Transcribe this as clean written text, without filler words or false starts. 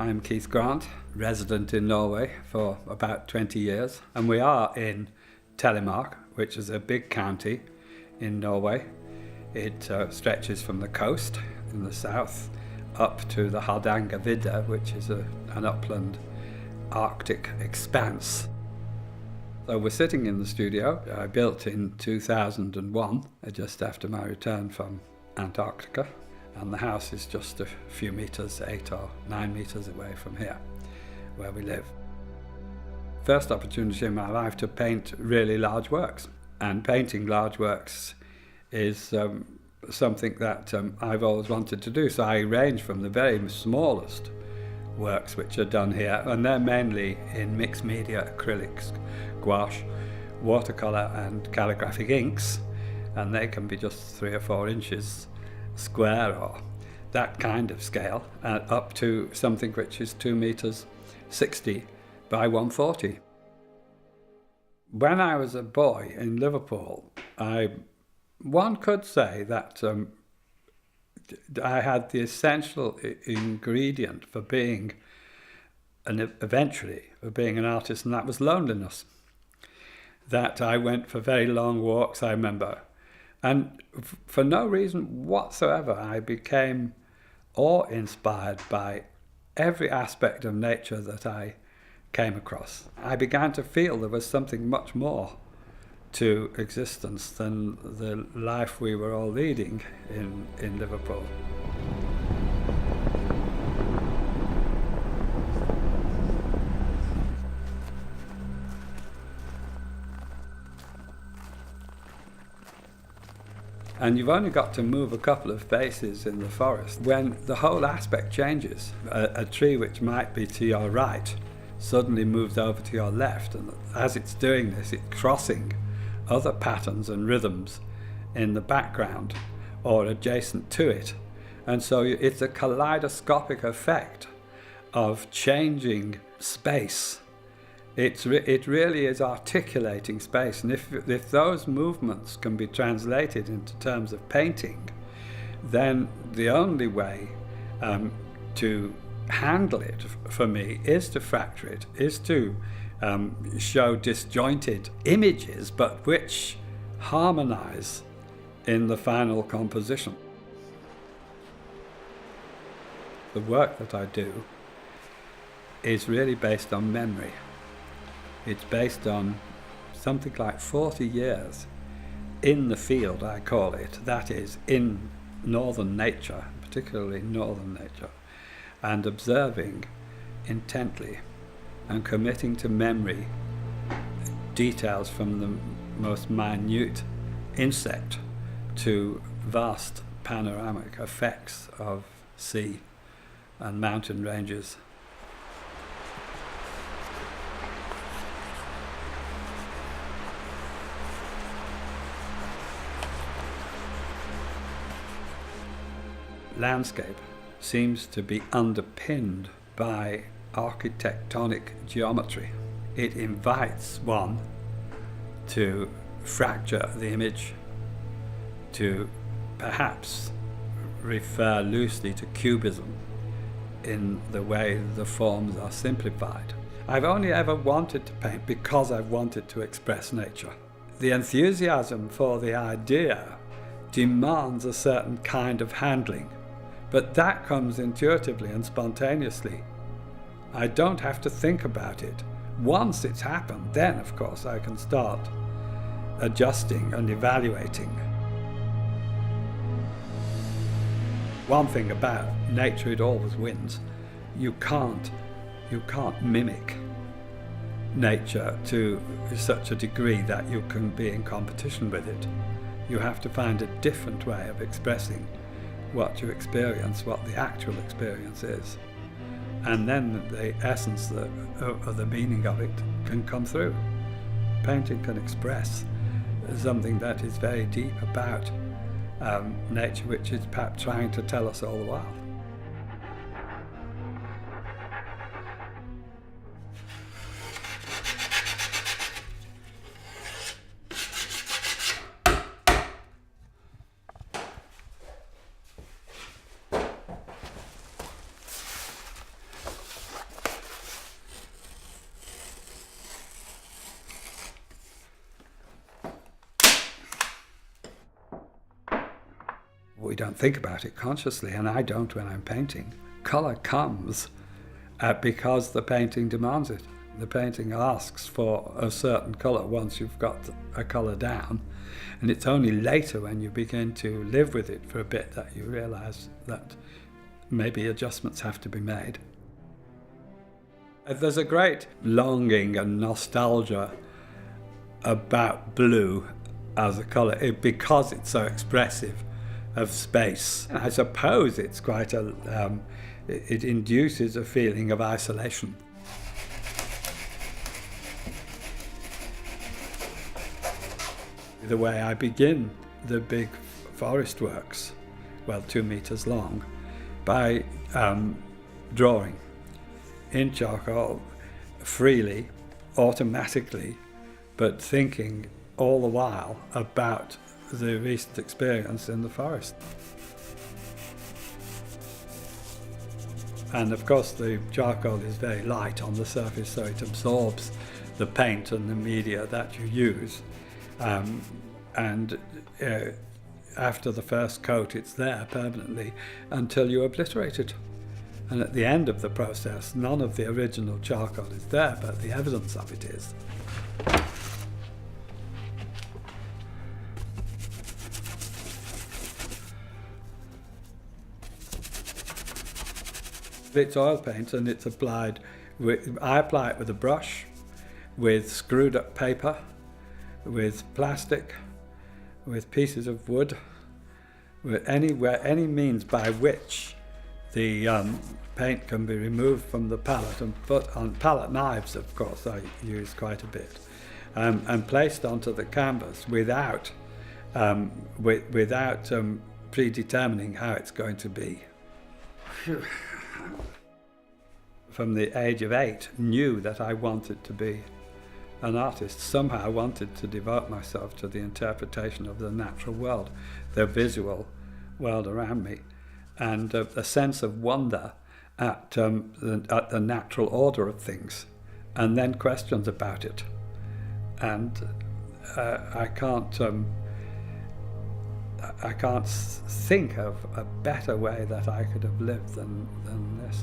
I'm Keith Grant, resident in Norway for about 20 years, and we are in Telemark, which is a big county in Norway. It stretches from the coast in the south up to the Hardangervidda, which is an upland Arctic expanse. So we're sitting in the studio I built in 2001, just after my return from Antarctica, and the house is just a few meters, 8 or 9 meters away from here, where we live. First opportunity in my life to paint really large works, and painting large works is something that I've always wanted to do. So I range from the very smallest works which are done here, and they're mainly in mixed media, acrylics, gouache, watercolor and calligraphic inks, and they can be just 3 or 4 inches square or that kind of scale, up to something which is 2 meters 60 by 140. When I was a boy in Liverpool, one could say that I had the essential ingredient for being eventually for being an artist, and that was loneliness. That I went for very long walks, I remember, and for no reason whatsoever I became awe-inspired by every aspect of nature that I came across. I began to feel there was something much more to existence than the life we were all leading in Liverpool. And you've only got to move a couple of paces in the forest when the whole aspect changes. A tree which might be to your right suddenly moves over to your left, and as it's doing this, it's crossing other patterns and rhythms in the background or adjacent to it. And so it's a kaleidoscopic effect of changing space. It really is articulating space, and if those movements can be translated into terms of painting, then the only way to handle it for me is to fracture it, is to show disjointed images, but which harmonize in the final composition. The work that I do is really based on memory. It's based on something like 40 years in the field, I call it, that is, in northern nature, particularly northern nature, and observing intently and committing to memory details from the most minute insect to vast panoramic effects of sea and mountain ranges. Landscape seems to be underpinned by architectonic geometry. It invites one to fracture the image, to perhaps refer loosely to cubism in the way the forms are simplified. I've only ever wanted to paint because I've wanted to express nature. The enthusiasm for the idea demands a certain kind of handling, but that comes intuitively and spontaneously. I don't have to think about it. Once it's happened, then of course I can start adjusting and evaluating. One thing about nature, it always wins. You can't mimic nature to such a degree that you can be in competition with it. You have to find a different way of expressing what you experience, what the actual experience is. And then the essence of the meaning of it can come through. Painting can express something that is very deep about nature, which is perhaps trying to tell us all the while. we don't think about it consciously, and I don't when I'm painting. Colour comes because the painting demands it. The painting asks for a certain colour once you've got a colour down, and it's only later when you begin to live with it for a bit that you realise that maybe adjustments have to be made. There's a great longing and nostalgia about blue as a colour because it's so expressive of space. I suppose it's quite it induces a feeling of isolation. The way I begin the big forest works, well, 2 meters long, by drawing in charcoal freely, automatically, but thinking all the while about the recent experience in the forest. And of course the charcoal is very light on the surface, so it absorbs the paint and the media that you use. After the first coat, it's there permanently until you obliterate it. And at the end of the process, none of the original charcoal is there, but the evidence of it is. It's oil paint, and it's applied I apply it with a brush, with screwed up paper, with plastic, with pieces of wood, with any means by which the paint can be removed from the palette and put on palette knives, of course, I use quite a bit, and placed onto the canvas without predetermining how it's going to be. From the age of 8, knew that I wanted to be an artist. Somehow wanted to devote myself to the interpretation of the natural world, the visual world around me, and a sense of wonder at the natural order of things, and then questions about it. And I can't think of a better way that I could have lived than this.